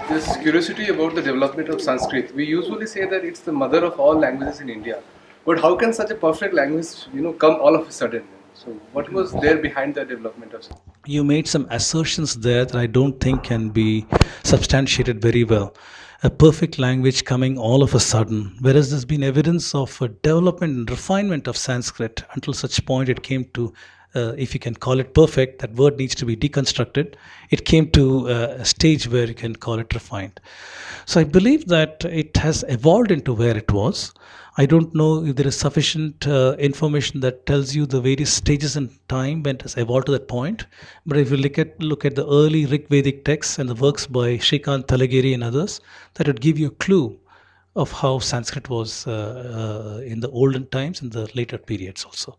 This curiosity about the development of Sanskrit. We usually say that it's the mother of all languages in India. But how can such a perfect language, come all of a sudden? So, what was there behind the development of Sanskrit? You made some assertions there that I don't think can be substantiated very well. A perfect language coming all of a sudden, whereas there's been evidence of a development and refinement of Sanskrit until such point it came to, if you can call it perfect, that word needs to be deconstructed. It came to a stage where you can call it refined. So I believe that it has evolved into where it was. I don't know if there is sufficient information that tells you the various stages in time when it has evolved to that point. But if you look at the early Rig Vedic texts and the works by Shrikant Talagiri and others, that would give you a clue of how Sanskrit was in the olden times and the later periods also.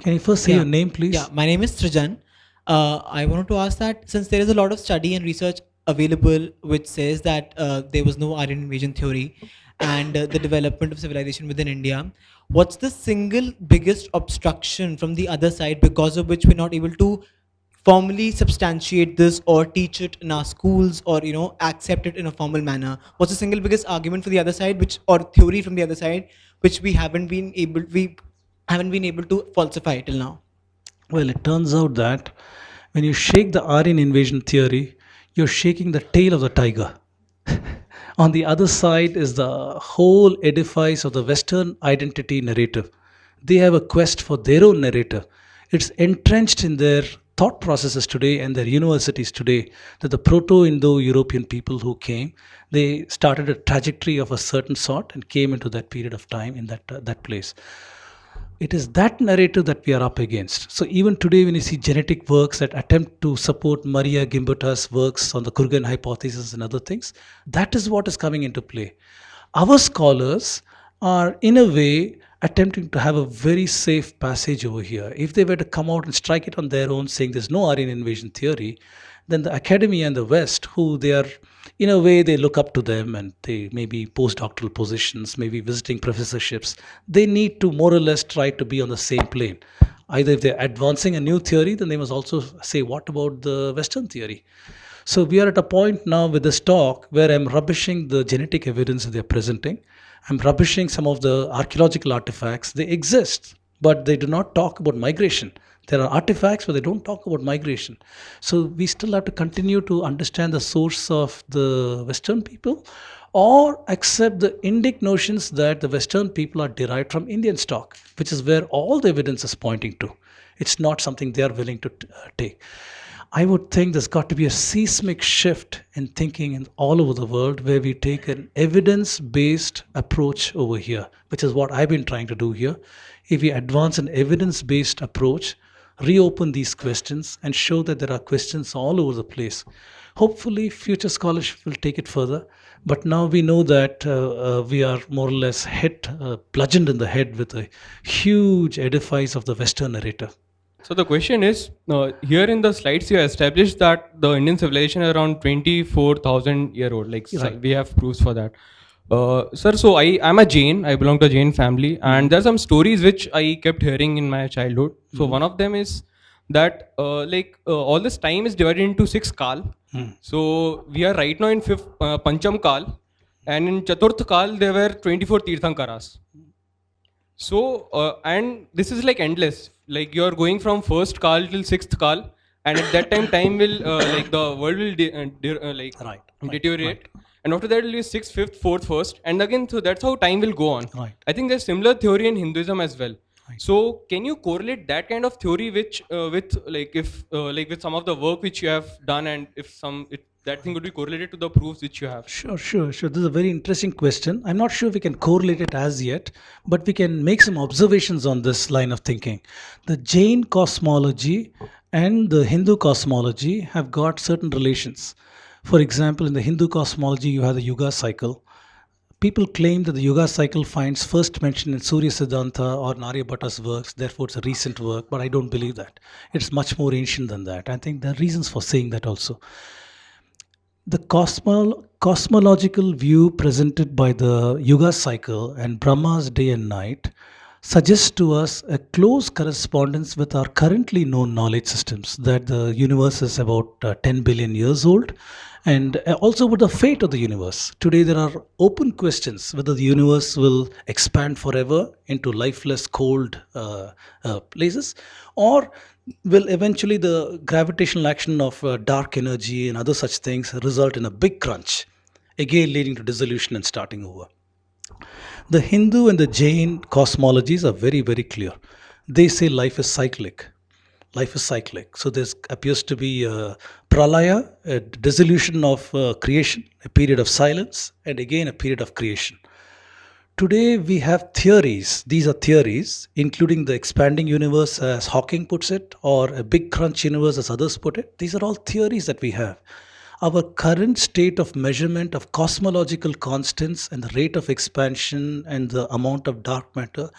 Can you first say Yeah, your name, please? yeah. My name is Srijan. I wanted to ask that since there is a lot of study and research available which says that there was no Aryan invasion theory and the development of civilization within India, what's the single biggest obstruction from the other side because of which we're not able to formally substantiate this or teach it in our schools or accept it in a formal manner? What's the single biggest argument for the other side, which or theory from the other side, which we haven't been able to falsify till now? Well, it turns out that when you shake the Aryan invasion theory, you're shaking the tail of the tiger. On the other side is the whole edifice of the Western identity narrative. They have a quest for their own narrative. It's entrenched in their thought processes today and their universities today that the Proto-Indo-European people who came, they started a trajectory of a certain sort and came into that period of time in that place. It is that narrative that we are up against. So even today, when you see genetic works that attempt to support Maria Gimbutas's works on the Kurgan hypothesis and other things, that is what is coming into play. Our scholars are, in a way, attempting to have a very safe passage over here. If they were to come out and strike it on their own, saying there's no Aryan invasion theory, then the academia and the West, who they are, in a way, they look up to them and they maybe postdoctoral positions, maybe visiting professorships, they need to more or less try to be on the same plane. Either if they're advancing a new theory, then they must also say, what about the Western theory? So we are at a point now with this talk where I'm rubbishing the genetic evidence that they're presenting. I'm rubbishing some of the archaeological artifacts. They exist, but they do not talk about migration. There are artifacts, but they don't talk about migration. So we still have to continue to understand the source of the Western people or accept the Indic notions that the Western people are derived from Indian stock, which is where all the evidence is pointing to. It's not something they are willing to take. I would think there's got to be a seismic shift in thinking in all over the world where we take an evidence-based approach over here, which is what I've been trying to do here. If we advance an evidence-based approach, reopen these questions and show that there are questions all over the place. Hopefully, future scholarship will take it further. But now we know that we are more or less bludgeoned in the head with a huge edifice of the Western narrative. So the question is, here in the slides you established that the Indian civilization is around 24,000 year old. Like Right. we have proofs for that. Sir, so I'm a Jain. I belong to a Jain family, and there are some stories which I kept hearing in my childhood. So one of them is that all this time is divided into 6 Kaal. So we are right now in fifth Pancham Kaal, and in Chaturth Kaal there were 24 Tirthankaras. So, and this is like endless. Like you're going from first Kaal till sixth Kaal, and at that time will like the world will Right. deteriorate, and after that it will be sixth, fifth, fourth, first, and again. So that's how time will go on. Right. I think there's similar theory in Hinduism as well. Right. So can you correlate that kind of theory which with with some of the work which you have done, and if that thing would be correlated to the proofs which you have? Sure. This is a very interesting question. I'm not sure we can correlate it as yet, but we can make some observations on this line of thinking. The Jain cosmology and the Hindu cosmology have got certain relations. For example, in the Hindu cosmology, you have the Yuga cycle. People claim that the Yuga cycle finds first mention in Surya Siddhanta or Naryabhatta's works, therefore it's a recent work, but I don't believe that. It's much more ancient than that. I think there are reasons for saying that also. The cosmological view presented by the Yuga cycle and Brahma's day and night suggests to us a close correspondence with our currently known knowledge systems, that the universe is about 10 billion years old, and also about the fate of the universe. Today, there are open questions whether the universe will expand forever into lifeless, cold places, or will eventually the gravitational action of dark energy and other such things result in a big crunch, again leading to dissolution and starting over. The Hindu and the Jain cosmologies are very, very clear. They say life is cyclic. Life is cyclic. So there appears to be a pralaya, a dissolution of creation, a period of silence, and again a period of creation. Today we have theories. These are theories, including the expanding universe, as Hawking puts it, or a big crunch universe, as others put it. These are all theories that we have. Our current state of measurement of cosmological constants and the rate of expansion and the amount of dark matter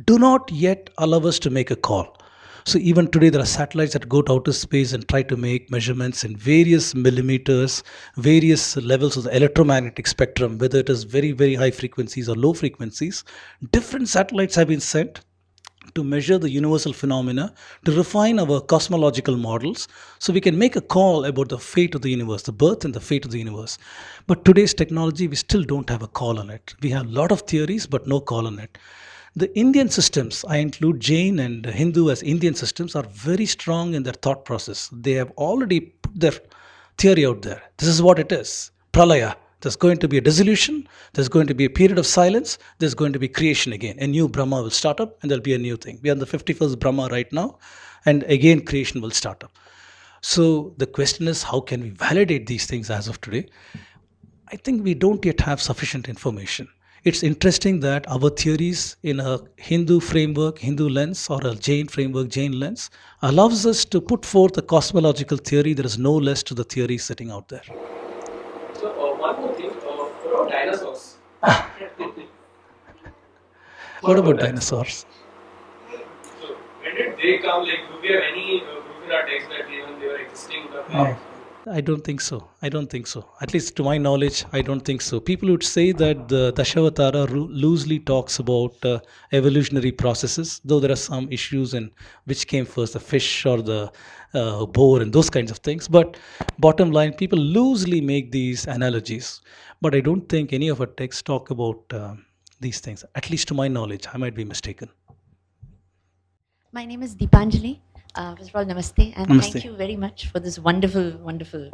do not yet allow us to make a call. So even today, there are satellites that go to outer space and try to make measurements in various millimeters, various levels of the electromagnetic spectrum, whether it is very, very high frequencies or low frequencies. Different satellites have been sent to measure the universal phenomena, to refine our cosmological models, so we can make a call about the fate of the universe, the birth and the fate of the universe. But today's technology, we still don't have a call on it. We have a lot of theories, but no call on it. The Indian systems, I include Jain and Hindu as Indian systems, are very strong in their thought process. They have already put their theory out there. This is what it is. Pralaya. There's going to be a dissolution. There's going to be a period of silence. There's going to be creation again. A new Brahma will start up and there'll be a new thing. We are in the 51st Brahma right now, and again creation will start up. So the question is, how can we validate these things as of today? I think we don't yet have sufficient information. It's interesting that our theories in a Hindu framework, Hindu lens, or a Jain framework, Jain lens, allows us to put forth a cosmological theory that is no less to the theory sitting out there. So one more thing about dinosaurs. What about dinosaurs? So when did they come? Like, do we have any proof in our text that even they were existing? I don't think so. I don't think so. At least to my knowledge, I don't think so. People would say that the Dashavatara loosely talks about evolutionary processes, though there are some issues in which came first, the fish or the boar and those kinds of things. But bottom line, people loosely make these analogies. But I don't think any of our texts talk about these things. At least to my knowledge, I might be mistaken. My name is Deepanjali. First of all, namaste, and Namaste. thank you very much for this wonderful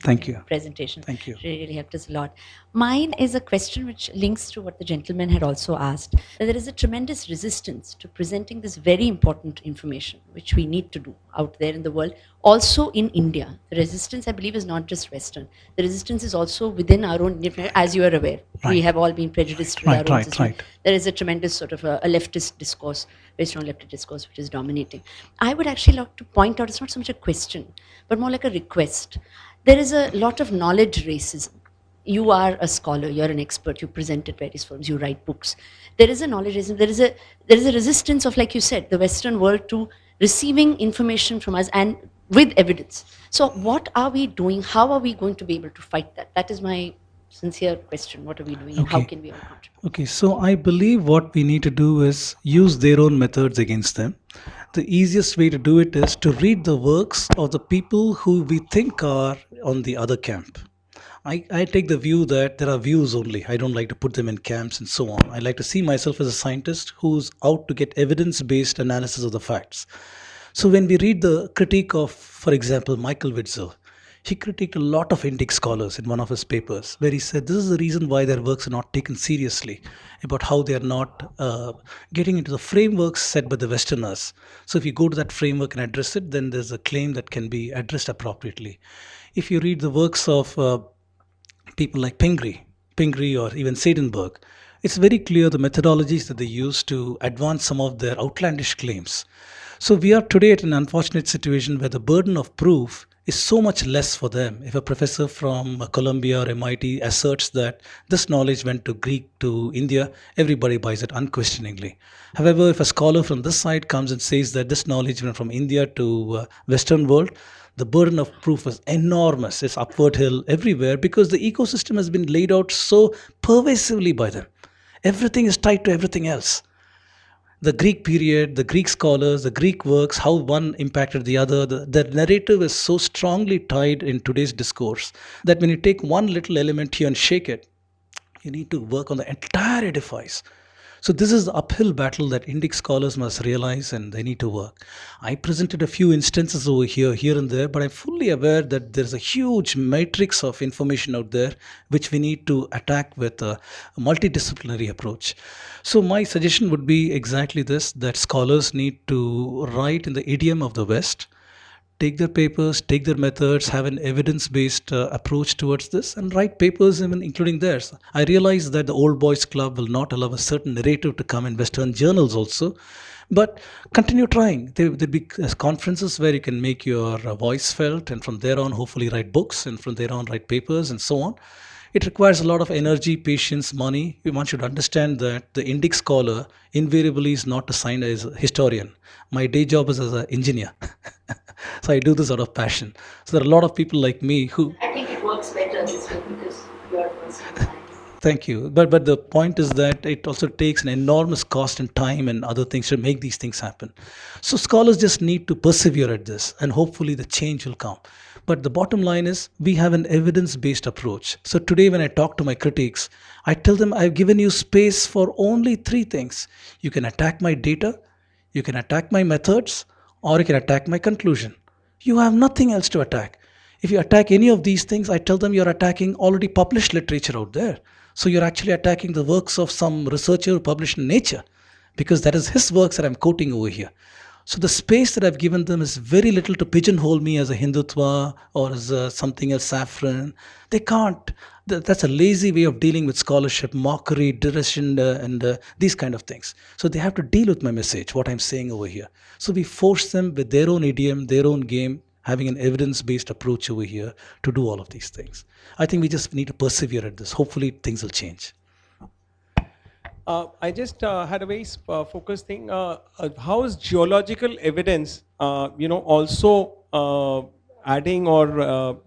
Thank you. presentation. Thank you. It really helped us a lot. Mine is a question which links to what the gentleman had also asked. That there is a tremendous resistance to presenting this very important information, which we need to do out there in the world. Also in India, the resistance, I believe, is not just Western. The resistance is also within our own, as you are aware. We Right. have all been prejudiced with Right, our own right, system. right. There is a tremendous sort of a leftist discourse, very strong leftist discourse, which is dominating. I would actually like to point out, it's not so much a question, but more like a request. There is a lot of knowledge racism. You are a scholar, you're an expert, you present at various forums, you write books. There is a knowledge racism, there is a resistance of, like you said, the Western world to receiving information from us and with evidence. So what are we doing? How are we going to be able to fight that? That is my sincere question. What are we doing and how Okay. can we all contribute? Okay, so I believe what we need to do is use their own methods against them. The easiest way to do it is to read the works of the people who we think are on the other camp. I take the view that there are views only. I don't like to put them in camps and so on. I like to see myself as a scientist who's out to get evidence based analysis of the facts. So when we read the critique of, for example, Michael Witzel, he critiqued a lot of Indic scholars in one of his papers, where he said this is the reason why their works are not taken seriously, about how they are not getting into the frameworks set by the Westerners. So if you go to that framework and address it, then there's a claim that can be addressed appropriately. If you read the works of people like Pingree or even Seidenberg, it's very clear the methodologies that they use to advance some of their outlandish claims. So we are today at an unfortunate situation where the burden of proof is so much less for them. If a professor from Columbia or MIT asserts that this knowledge went to Greek to India, everybody buys it unquestioningly. However, if a scholar from this side comes and says that this knowledge went from India to Western world, the burden of proof is enormous. It's upward hill everywhere because the ecosystem has been laid out so pervasively by them. Everything is tied to everything else. The Greek period, the Greek scholars, the Greek works, how one impacted the other. The narrative is so strongly tied in today's discourse that when you take one little element here and shake it, you need to work on the entire edifice. So this is the uphill battle that Indic scholars must realize and they need to work. I presented a few instances over here and there, but I'm fully aware that there's a huge matrix of information out there which we need to attack with a multidisciplinary approach. So my suggestion would be exactly this, that scholars need to write in the idiom of the West, take their papers, take their methods, have an evidence-based approach towards this, and write papers even including theirs. I realize that the Old Boys Club will not allow a certain narrative to come in Western journals also, but continue trying. There'll be conferences where you can make your voice felt, and from there on, hopefully write books, and from there on, write papers, and so on. It requires a lot of energy, patience, money. One should understand that the Indic scholar invariably is not assigned as a historian. My day job is as an engineer. So I do this out of passion. So there are a lot of people like me who... I think it works better this way because you're a person of science. Thank you. But the point is that it also takes an enormous cost and time and other things to make these things happen. So scholars just need to persevere at this and hopefully the change will come. But the bottom line is we have an evidence-based approach. So today when I talk to my critics, I tell them I've given you space for only three things. You can attack my data, you can attack my methods, or you can attack my conclusion. You have nothing else to attack. If you attack any of these things, I tell them you're attacking already published literature out there. So you're actually attacking the works of some researcher who published in Nature, because that is his works that I'm quoting over here. So the space that I've given them is very little to pigeonhole me as a Hindutva or as something else, saffron. They can't. That's a lazy way of dealing with scholarship, mockery, derision, and these kind of things. So they have to deal with my message, what I'm saying over here. So we force them with their own idiom, their own game, having an evidence-based approach over here to do all of these things. I think we just need to persevere at this. Hopefully things will change. I just had a very focused thing. How is geological evidence, also adding or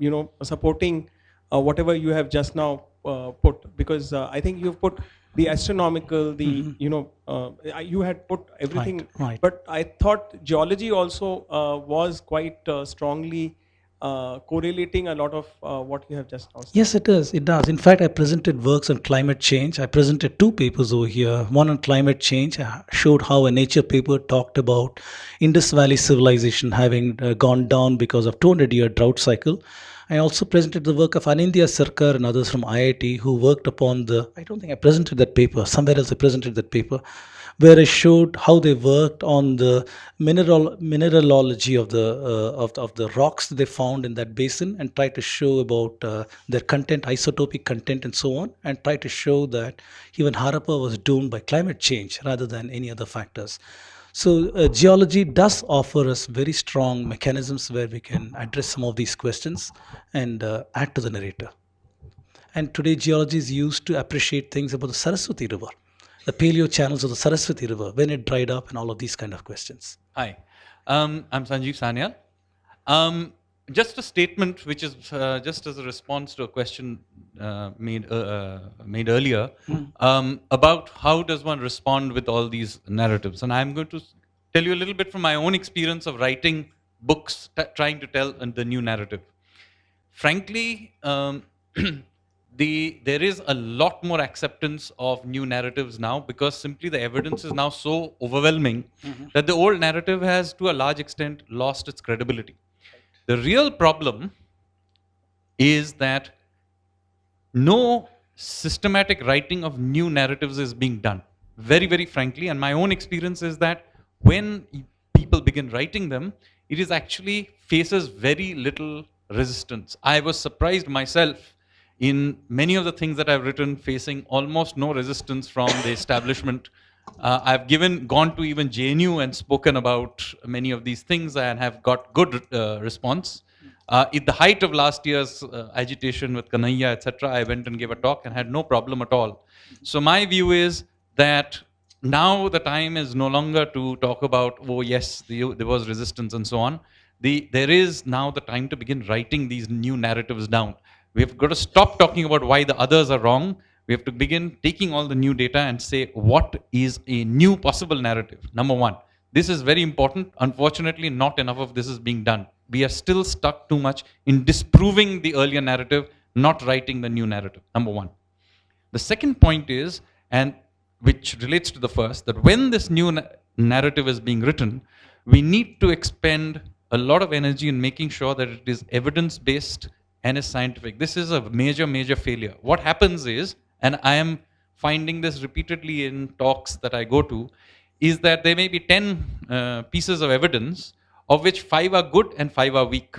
supporting whatever you have just now put? Because I think you've put the astronomical, the you had put everything, Right. but I thought geology also was quite strongly correlating a lot of what you have just now said. Yes, it is. It does. In fact, I presented works on climate change. I presented two papers over here. One on climate change. I showed how a Nature paper talked about Indus Valley civilization having gone down because of 200-year drought cycle. I also presented the work of Anindya Sarkar and others from IIT who worked upon I don't think I presented that paper. Somewhere else I presented that paper, where I showed how they worked on the mineralogy of the rocks that they found in that basin and tried to show about their content, isotopic content and so on, and tried to show that even Harappa was doomed by climate change rather than any other factors. So geology does offer us very strong mechanisms where we can address some of these questions and add to the narrative. And today geology is used to appreciate things about the Saraswati River, the paleo channels of the Saraswati River, when it dried up and all of these kind of questions. Hi, I'm Sanjeev Sanyal. Just a statement which is just as a response to a question made earlier about how does one respond with all these narratives. And I'm going to tell you a little bit from my own experience of writing books, trying to tell the new narrative. Frankly, there is a lot more acceptance of new narratives now because simply the evidence is now so overwhelming that the old narrative has to a large extent lost its credibility. The real problem is that no systematic writing of new narratives is being done. Very, very frankly, and my own experience is that when people begin writing them, it is actually faces very little resistance. I was surprised myself in many of the things that I've written facing almost no resistance from the establishment. I've gone to even JNU and spoken about many of these things and have got good response. At the height of last year's agitation with Kanhaiya, etc., I went and gave a talk and had no problem at all. So my view is that now the time is no longer to talk about, oh yes, there was resistance and so on. There is now the time to begin writing these new narratives down. We've got to stop talking about why the others are wrong. We have to begin taking all the new data and say, what is a new possible narrative? Number one, this is very important. Unfortunately, not enough of this is being done. We are still stuck too much in disproving the earlier narrative, not writing the new narrative. Number one. The second point is, and which relates to the first, that when this new narrative is being written, we need to expend a lot of energy in making sure that it is evidence-based and is scientific. This is a major, major failure. What happens is, and I am finding this repeatedly in talks that I go to, is that there may be 10 pieces of evidence, of which 5 are good and 5 are weak.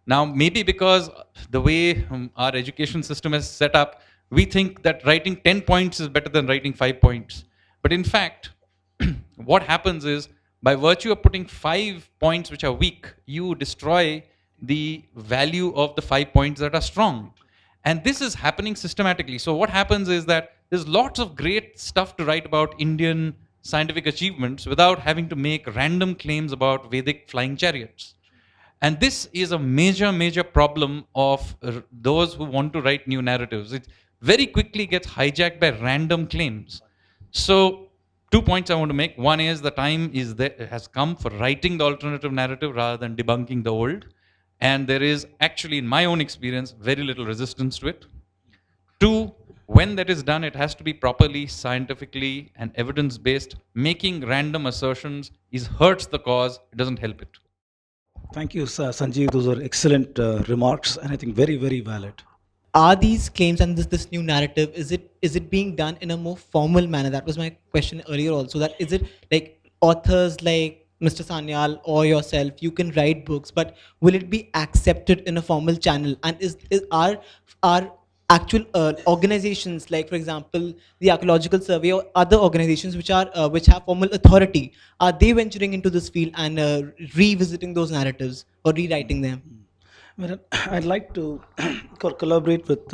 Now, maybe because the way our education system is set up, we think that writing 10 points is better than writing 5 points. But in fact, what happens is, by virtue of putting 5 points which are weak, you destroy the value of the 5 points that are strong. And this is happening systematically. So what happens is that there's lots of great stuff to write about Indian scientific achievements without having to make random claims about Vedic flying chariots. And this is a major, major problem of those who want to write new narratives. It very quickly gets hijacked by random claims. So 2 points I want to make. One is the time is has come for writing the alternative narrative rather than debunking the old. And there is actually, in my own experience, very little resistance to it. 2, when that is done, it has to be properly, scientifically, and evidence-based. Making random assertions hurts the cause, it doesn't help it. Thank you, Sanjeev. Those are excellent remarks, and I think very, very valid. Are these claims and this new narrative, is it being done in a more formal manner? That was my question earlier also. That is it like authors like Mr. Sanyal or yourself, you can write books, but will it be accepted in a formal channel? And are actual organizations like, for example, the Archaeological Survey or other organizations which have formal authority, are they venturing into this field and revisiting those narratives or rewriting them? Well, I'd like to corroborate what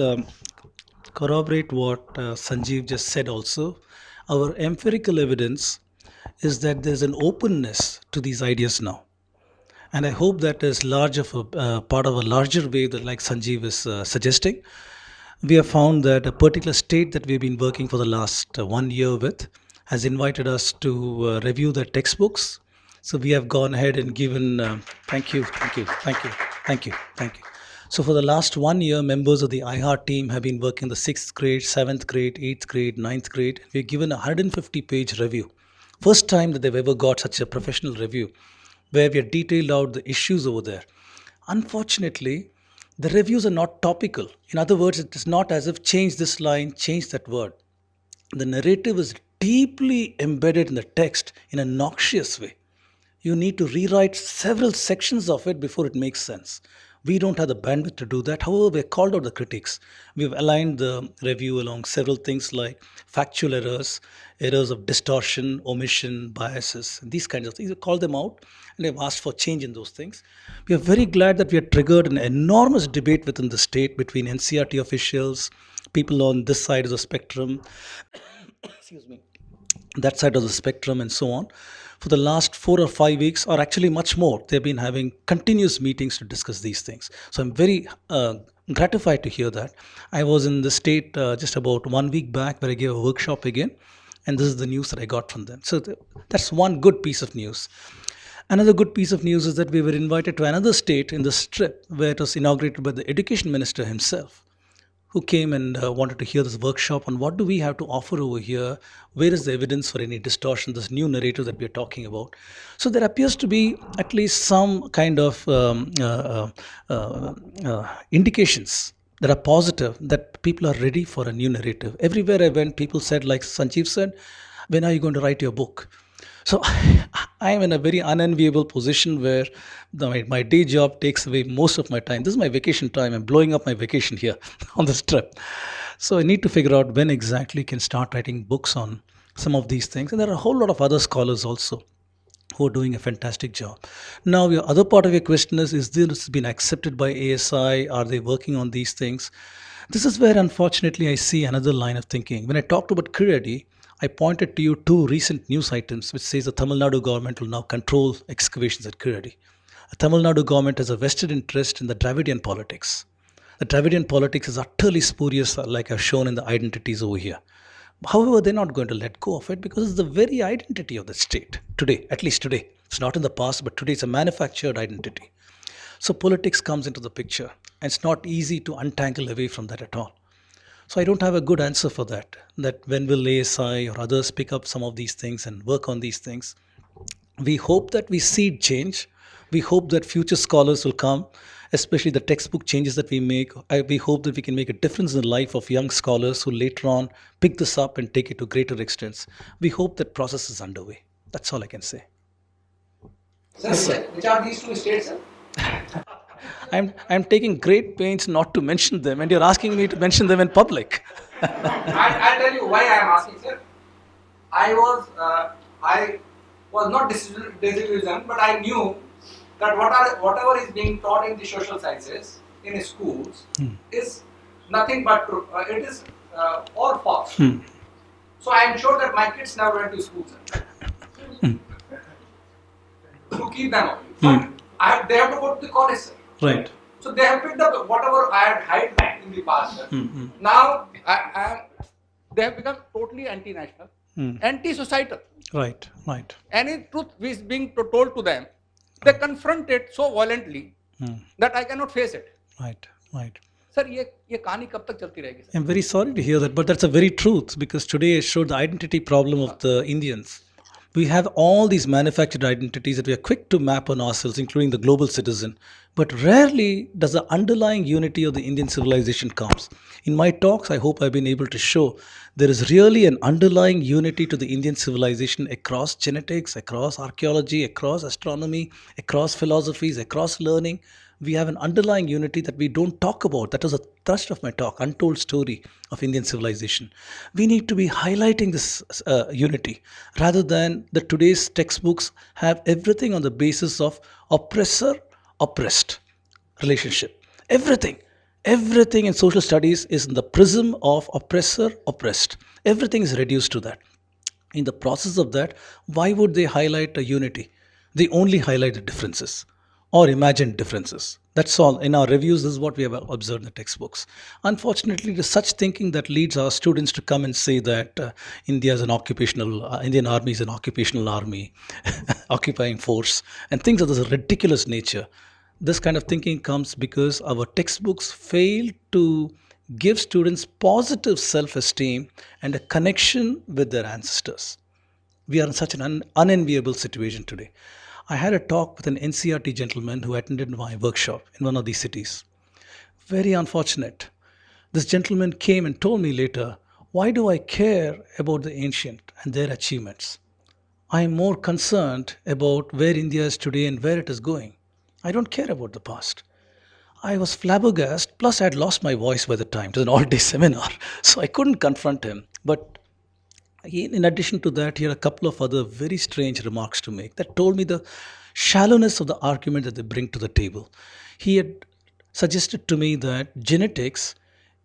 Sanjeev just said also. Our empirical evidence is that there's an openness to these ideas now. And I hope that is large of a part of a larger wave that, like Sanjeev is suggesting. We have found that a particular state that we've been working for the last 1 year with has invited us to review their textbooks. So we have gone ahead and given, thank you. So for the last 1 year, members of the IHEART team have been working the 6th grade, 7th grade, 8th grade, 9th grade. We've given a 150-page review. First time that they've ever got such a professional review where we have detailed out the issues over there. Unfortunately, the reviews are not topical. In other words, it is not as if change this line, change that word. The narrative is deeply embedded in the text in a noxious way. You need to rewrite several sections of it before it makes sense. We don't have the bandwidth to do that. However, we have called out the critics. We've aligned the review along several things like factual errors, errors of distortion, omission, biases, and these kinds of things. We called them out and have asked for change in those things. We are very glad that we have triggered an enormous debate within the state between NCRT officials, people on this side of the spectrum, that side of the spectrum, and so on. For the last 4 or 5 weeks, or actually much more, they've been having continuous meetings to discuss these things. So I'm very gratified to hear that. I was in the state just about 1 week back where I gave a workshop again, and this is the news that I got from them. So that's one good piece of news. Another good piece of news is that we were invited to another state in the strip where it was inaugurated by the education minister himself, who came and wanted to hear this workshop on what do we have to offer over here, where is the evidence for any distortion, this new narrative that we are talking about. So there appears to be at least some kind of indications that are positive, that people are ready for a new narrative. Everywhere I went, people said, like Sanjeev said, when are you going to write your book? So I am in a very unenviable position where my day job takes away most of my time. This is my vacation time. I'm blowing up my vacation here on this trip. So I need to figure out when exactly can start writing books on some of these things. And there are a whole lot of other scholars also who are doing a fantastic job. Now, the other part of your question is this been accepted by ASI? Are they working on these things? This is where, unfortunately, I see another line of thinking. When I talked about Kiradi, I pointed to you 2 recent news items which says the Tamil Nadu government will now control excavations at Kiradi. The Tamil Nadu government has a vested interest in the Dravidian politics. The Dravidian politics is utterly spurious, like I've shown in the identities over here. However, they're not going to let go of it because it's the very identity of the state today, at least today. It's not in the past, but today it's a manufactured identity. So politics comes into the picture, and it's not easy to untangle away from that at all. So I don't have a good answer for that. That when will ASI or others pick up some of these things and work on these things? We hope that we see change. We hope that future scholars will come, especially the textbook changes that we make. We hope that we can make a difference in the life of young scholars who later on pick this up and take it to greater extents. We hope that process is underway. That's all I can say. Sir, which are these two states, sir? I'm taking great pains not to mention them, and you're asking me to mention them in public. I'll tell you why I am asking, sir. I was not disillusioned, but I knew that whatever is being taught in the social sciences in schools is nothing but true. It is all false. So I am sure that my kids never went to school, sir. To keep them away. But they have to go to the college, sir. Right. So they have picked up whatever I had hid in the past, sir. Now they have become totally anti-national, anti-societal. Right. Any truth which is being told to them, they confront it so violently that I cannot face it. Right. Sir, ये कहानी कब तक चलती रहेगी? I'm very sorry to hear that, but that's a very truth, because today I showed the identity problem of the Indians. We have all these manufactured identities that we are quick to map on ourselves, including the global citizen. But rarely does the underlying unity of the Indian civilization comes. In my talks, I hope I've been able to show there is really an underlying unity to the Indian civilization across genetics, across archaeology, across astronomy, across philosophies, across learning. We have an underlying unity that we don't talk about. That was a thrust of my talk, untold story of Indian civilization. We need to be highlighting this unity rather than the today's textbooks have everything on the basis of oppressor-oppressed relationship. Everything in social studies is in the prism of oppressor-oppressed. Everything is reduced to that. In the process of that, why would they highlight a unity? They only highlight the differences or imagined differences. That's all. In our reviews, this is what we have observed in the textbooks. Unfortunately, it is such thinking that leads our students to come and say that India is an occupational, Indian army is an occupational army, occupying force, and things of this ridiculous nature. This kind of thinking comes because our textbooks fail to give students positive self-esteem and a connection with their ancestors. We are in such an unenviable situation today. I had a talk with an NCRT gentleman who attended my workshop in one of these cities. Very unfortunate. This gentleman came and told me later, why do I care about the ancient and their achievements? I am more concerned about where India is today and where it is going. I don't care about the past. I was flabbergasted, plus I had lost my voice by the time. It was an all-day seminar, so I couldn't confront him. But in addition to that, he had a couple of other very strange remarks to make that told me the shallowness of the argument that they bring to the table. He had suggested to me that genetics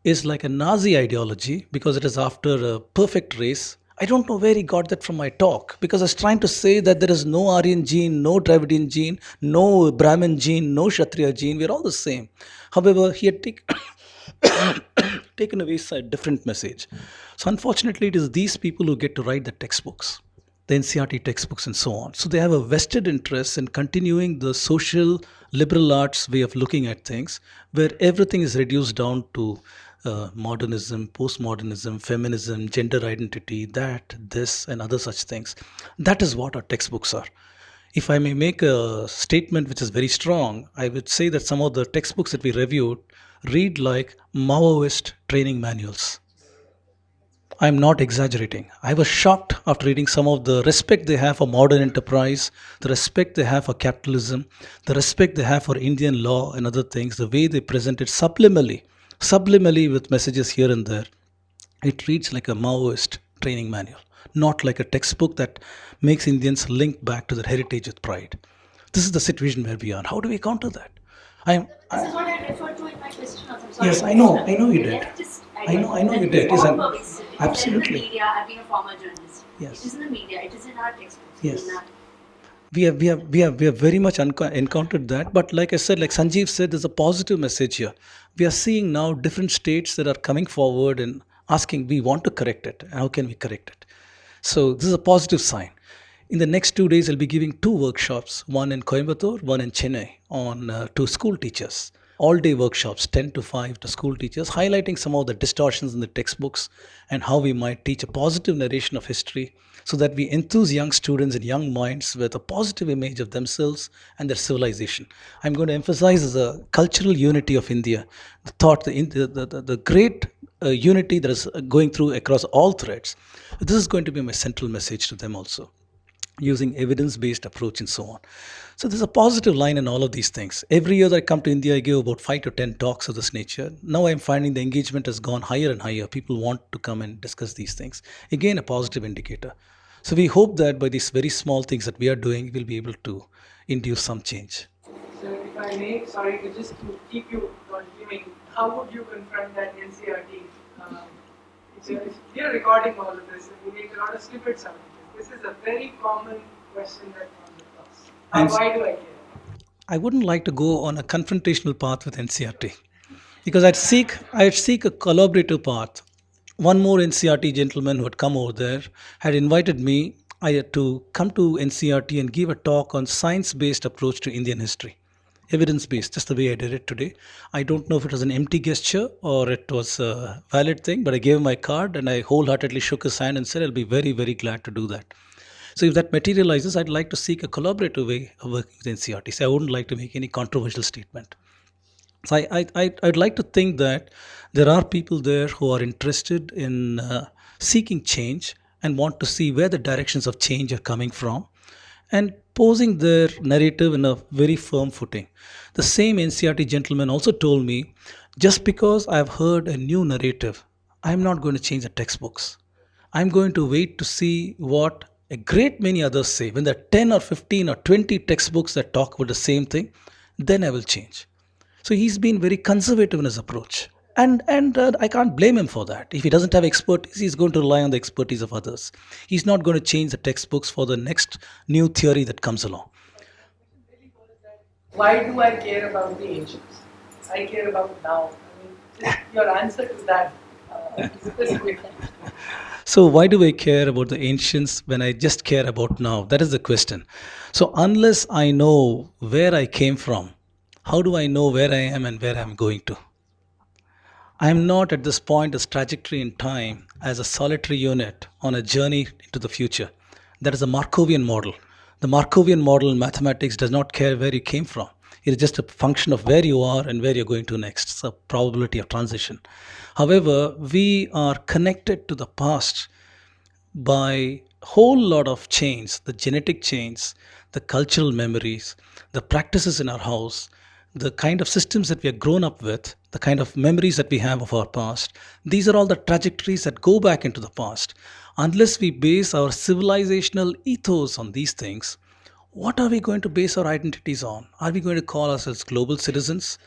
is like a Nazi ideology because it is after a perfect race. I don't know where he got that from my talk, because I was trying to say that there is no Aryan gene, no Dravidian gene, no Brahmin gene, no Kshatriya gene. We're all the same. However, he had taken away a different message. So unfortunately, it is these people who get to write the textbooks, the NCRT textbooks and so on. So they have a vested interest in continuing the social liberal arts way of looking at things, where everything is reduced down to modernism, postmodernism, feminism, gender identity, this and other such things. That is what our textbooks are. If I may make a statement which is very strong, I would say that some of the textbooks that we reviewed read like Maoist training manuals. I'm not exaggerating. I was shocked after reading some of the respect they have for modern enterprise, the respect they have for capitalism, the respect they have for Indian law and other things, the way they present it subliminally with messages here and there. It reads like a Maoist training manual, not like a textbook that makes Indians link back to their heritage with pride. This is the situation where we are. How do we counter that? This is what I referred to in my question also. I'm sorry. Yes, I know you did. I know you did. Absolutely. Absolutely. It is in the media. I've been a former journalist. Yes. It is in the media. It is in our textbooks. Yes. We have very much encountered that. But like I said, like Sanjeev said, there's a positive message here. We are seeing now different states that are coming forward and asking, we want to correct it. How can we correct it? So this is a positive sign. In the next 2 days, I'll be giving two workshops, one in Coimbatore, one in Chennai, on to school teachers. All day workshops, 10 to 5 to school teachers, highlighting some of the distortions in the textbooks and how we might teach a positive narration of history so that we enthuse young students and young minds with a positive image of themselves and their civilization. I'm going to emphasize the cultural unity of India, the thought, the great unity that is going through across all threads. This is going to be my central message to them also, using evidence-based approach and so on. So there's a positive line in all of these things. Every year that I come to India, I give about 5 to 10 talks of this nature. Now I'm finding the engagement has gone higher and higher. People want to come and discuss these things. Again, a positive indicator. So we hope that by these very small things that we are doing, we'll be able to induce some change. So if I may, sorry, just to keep you continuing, how would you confront that NCRT? If you're recording all of this, and we make a lot of snippets out of this. This is a very common question that comes across. And Why do I care? I wouldn't like to go on a confrontational path with NCRT because I'd seek a collaborative path. One more NCRT gentleman who had come over there had invited me to come to NCRT and give a talk on science-based approach to Indian history. Evidence-based, just the way I did it today. I don't know if it was an empty gesture or it was a valid thing, but I gave him my card and I wholeheartedly shook his hand and said, I'll be very, very glad to do that. So if that materializes, I'd like to seek a collaborative way of working with NCRT. So I wouldn't like to make any controversial statement. So I'd like to think that there are people there who are interested in seeking change and want to see where the directions of change are coming from and posing their narrative in a very firm footing. The same NCRT gentleman also told me, just because I've heard a new narrative, I'm not going to change the textbooks. I'm going to wait to see what a great many others say. When there are 10 or 15 or 20 textbooks that talk about the same thing, then I will change. So he's been very conservative in his approach. And I can't blame him for that. If he doesn't have expertise, he's going to rely on the expertise of others. He's not going to change the textbooks for the next new theory that comes along. Why do I care about the ancients? I care about now. I mean, just your answer to that specific. So why do I care about the ancients when I just care about now? That is the question. So unless I know where I came from, how do I know where I am and where I'm going to? I am not at this point as trajectory in time as a solitary unit on a journey into the future. That is a Markovian model. The Markovian model in mathematics does not care where you came from. It is just a function of where you are and where you're going to next. It's a probability of transition. However, we are connected to the past by a whole lot of chains, the genetic chains, the cultural memories, the practices in our house, the kind of systems that we have grown up with, the kind of memories that we have of our past. These are all the trajectories that go back into the past. Unless we base our civilizational ethos on these things, what are we going to base our identities on? Are we going to call ourselves global citizens?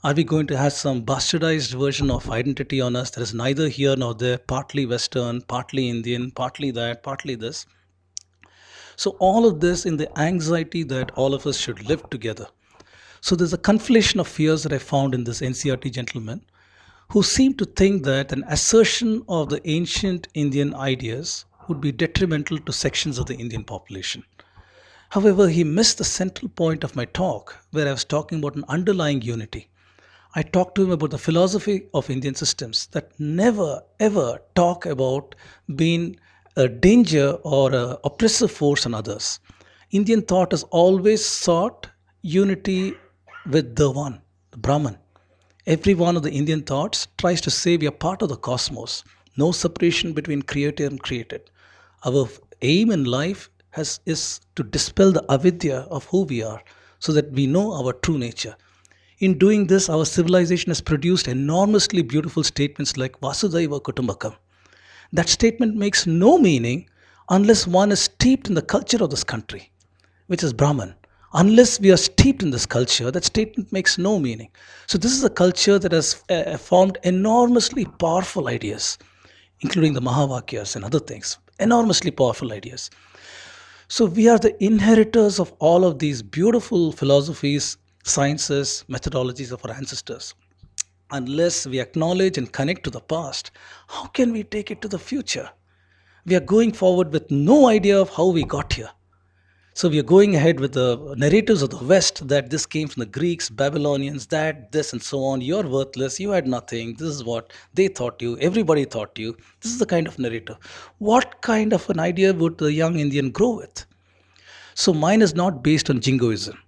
Are we going to have some bastardized version of identity on us that is neither here nor there, partly Western, partly Indian, partly that, partly this? So all of this in the anxiety that all of us should live together. So there's a conflation of fears that I found in this NCRT gentleman who seemed to think that an assertion of the ancient Indian ideas would be detrimental to sections of the Indian population. However, he missed the central point of my talk where I was talking about an underlying unity. I talked to him about the philosophy of Indian systems that never ever talk about being a danger or an oppressive force on others. Indian thought has always sought unity with the one, the Brahman. Every one of the Indian thoughts tries to say we are part of the cosmos. No separation between creator and created. Our aim in life is to dispel the avidya of who we are so that we know our true nature. In doing this, our civilization has produced enormously beautiful statements like Vasudhaiva Kutumbakam. That statement makes no meaning unless one is steeped in the culture of this country, which is Brahman. Unless we are steeped in this culture, that statement makes no meaning. So this is a culture that has formed enormously powerful ideas, including the Mahavakyas and other things, enormously powerful ideas. So we are the inheritors of all of these beautiful philosophies, sciences, methodologies of our ancestors. Unless we acknowledge and connect to the past, how can we take it to the future? We are going forward with no idea of how we got here. So we are going ahead with the narratives of the West that this came from the Greeks, Babylonians, that, this, and so on. You're worthless. You had nothing. This is what they thought you. Everybody thought you. This is the kind of narrative. What kind of an idea would the young Indian grow with? So mine is not based on jingoism.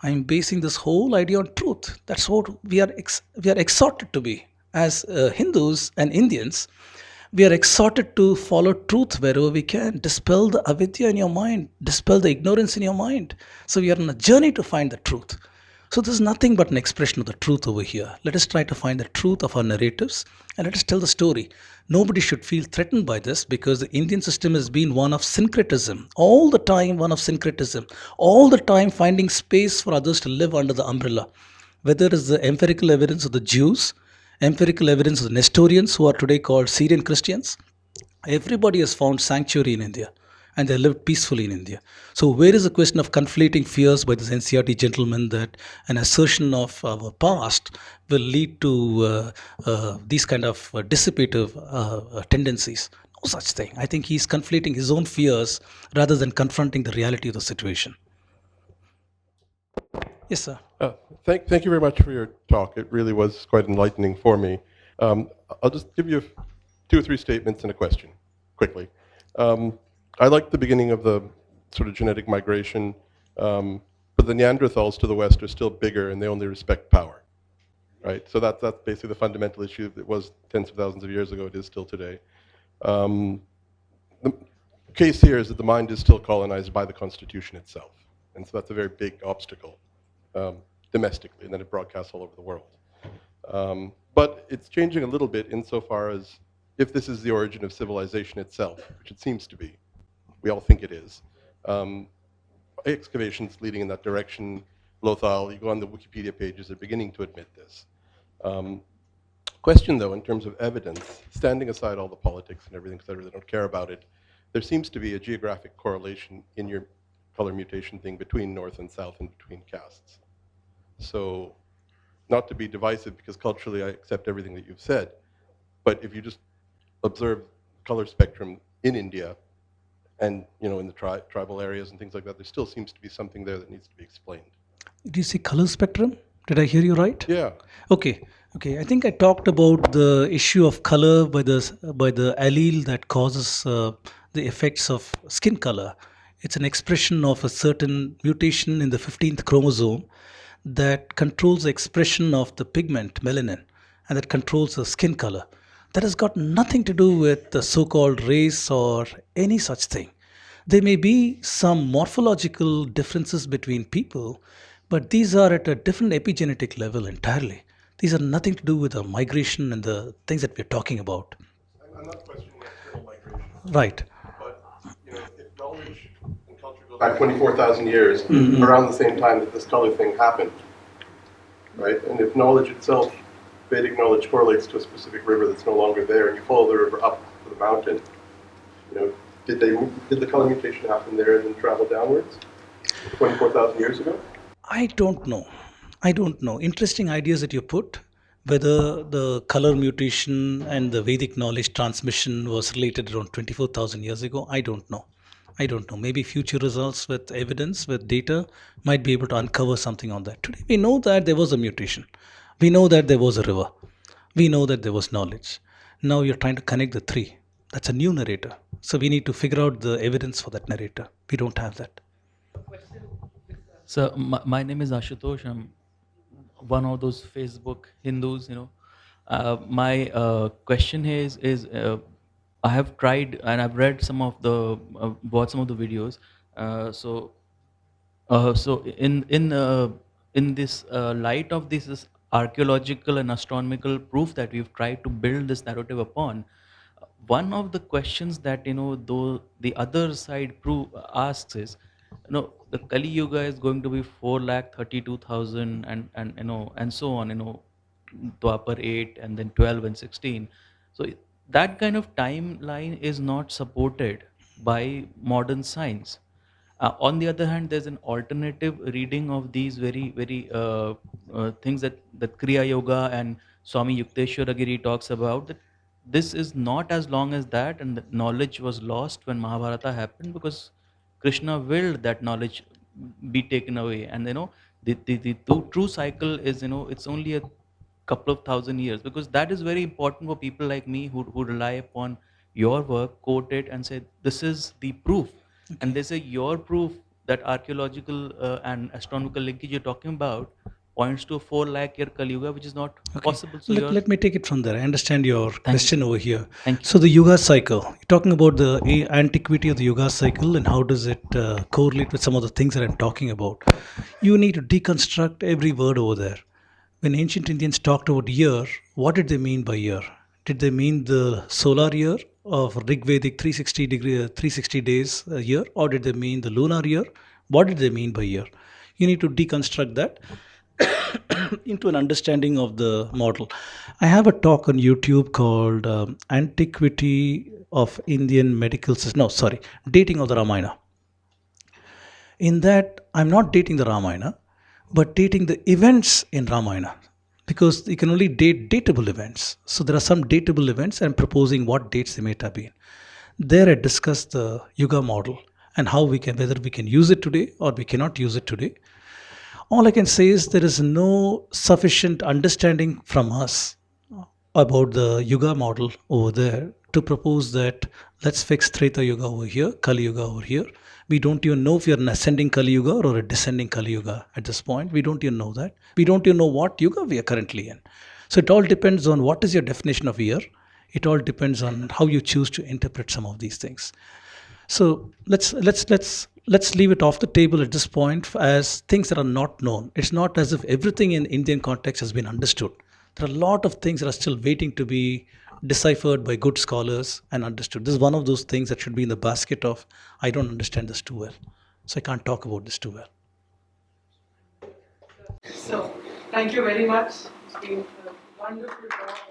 I'm basing this whole idea on truth. That's what we are exhorted to be as Hindus and Indians. We are exhorted to follow truth wherever we can, dispel the avidya in your mind, dispel the ignorance in your mind. So we are on a journey to find the truth. So this is nothing but an expression of the truth over here. Let us try to find the truth of our narratives and let us tell the story. Nobody should feel threatened by this because the Indian system has been one of syncretism, all the time one of syncretism, all the time finding space for others to live under the umbrella. Whether it is the empirical evidence of the Jews, empirical evidence of the Nestorians, who are today called Syrian Christians, everybody has found sanctuary in India and they lived peacefully in India. So, where is the question of conflating fears by this NCRT gentleman that an assertion of our past will lead to these kind of dissipative tendencies? No such thing. I think he's conflating his own fears rather than confronting the reality of the situation. Yes, sir. Thank you very much for your talk. It really was quite enlightening for me. I'll just give you 2 or 3 statements and a question, quickly. I like the beginning of the sort of genetic migration, but the Neanderthals to the west are still bigger and they only respect power, right? So that's basically the fundamental issue. It was tens of thousands of years ago, it is still today. The case here is that the mind is still colonized by the Constitution itself. And so that's a very big obstacle domestically, and then it broadcasts all over the world. But it's changing a little bit insofar as if this is the origin of civilization itself, which it seems to be. We all think it is. Excavations leading in that direction, Lothal, you go on the Wikipedia pages, they're beginning to admit this. Question though, in terms of evidence, standing aside all the politics and everything, because I really don't care about it, there seems to be a geographic correlation in your color mutation thing between North and South and between castes. So, not to be divisive, because culturally I accept everything that you've said, but if you just observe color spectrum in India, and in the tribal areas and things like that, there still seems to be something there that needs to be explained. Did you say color spectrum? Did I hear you right? Yeah. Okay. I think I talked about the issue of color by the allele that causes the effects of skin color. It's an expression of a certain mutation in the 15th chromosome that controls the expression of the pigment melanin, and that controls the skin color. That has got nothing to do with the so-called race or any such thing. There may be some morphological differences between people, but these are at a different epigenetic level entirely. These are nothing to do with the migration and the things that we're talking about. I'm not questioning external migration. Right. But if knowledge and culture goes back 24,000 years, around the same time that this color thing happened, right? And if knowledge itself, Vedic knowledge, correlates to a specific river that's no longer there, and you follow the river up to the mountain, did the color mutation happen there and then travel downwards 24,000 years ago? I don't know. Interesting ideas that you put. Whether the color mutation and the Vedic knowledge transmission was related around 24,000 years ago, I don't know. Maybe future results with evidence, with data, might be able to uncover something on that. Today, we know that there was a mutation. We know that there was a river. We know that there was knowledge. Now you're trying to connect the three. That's a new narrator. So we need to figure out the evidence for that narrator. We don't have that. So my name is Ashutosh. I'm one of those Facebook Hindus. My question here is I have tried and I've read some of the bought some of the videos. So in this light of this archaeological and astronomical proof that we've tried to build this narrative upon, one of the questions that though the other side asks is, the Kali Yuga is going to be 4,32,000 and so on, Dwapar 8 and then 12 and 16. So that kind of timeline is not supported by modern science. On the other hand, there's an alternative reading of these very things that Kriya Yoga and Swami Yukteswara Giri talks about. That this is not as long as that, and the knowledge was lost when Mahabharata happened because Krishna willed that knowledge be taken away. And the true cycle is, it's only a couple of thousand years, because that is very important for people like me who rely upon your work, quote it and say this is the proof. And they say your proof that archaeological and astronomical linkage you're talking about points to a 4 lakh year Kali Yuga, which is not possible. So Let me take it from there. I understand your question over here. Thank you. So the Yuga cycle, you're talking about the antiquity of the Yuga cycle and how does it correlate with some of the things that I'm talking about. You need to deconstruct every word over there. When ancient Indians talked about year, what did they mean by year? Did they mean the solar year of Rig Vedic 360 days a year, or did they mean the lunar year? What did they mean by year? You need to deconstruct that into an understanding of the model. I have a talk on YouTube called Antiquity of Indian Medical System. No, sorry, Dating of the Ramayana. In that, I'm not dating the Ramayana, but dating the events in Ramayana, because you can only date datable events. So there are some datable events. I'm proposing what dates they may have been. There I discussed the Yuga model and how whether we can use it today or we cannot use it today. All I can say is there is no sufficient understanding from us about the Yuga model over there to propose that let's fix Treta Yuga over here, Kali Yuga over here. We don't even know if you're an ascending Kali Yuga or a descending Kali Yuga at this point. We don't even know that. We don't even know what Yuga we are currently in. So it all depends on what is your definition of year. It all depends on how you choose to interpret some of these things. So let's leave it off the table at this point as things that are not known. It's not as if everything in Indian context has been understood. There are a lot of things that are still waiting to be deciphered by good scholars and understood. This is one of those things that should be in the basket of, I don't understand this too well, so I can't talk about this too well. So, thank you very much. It's been a wonderful talk.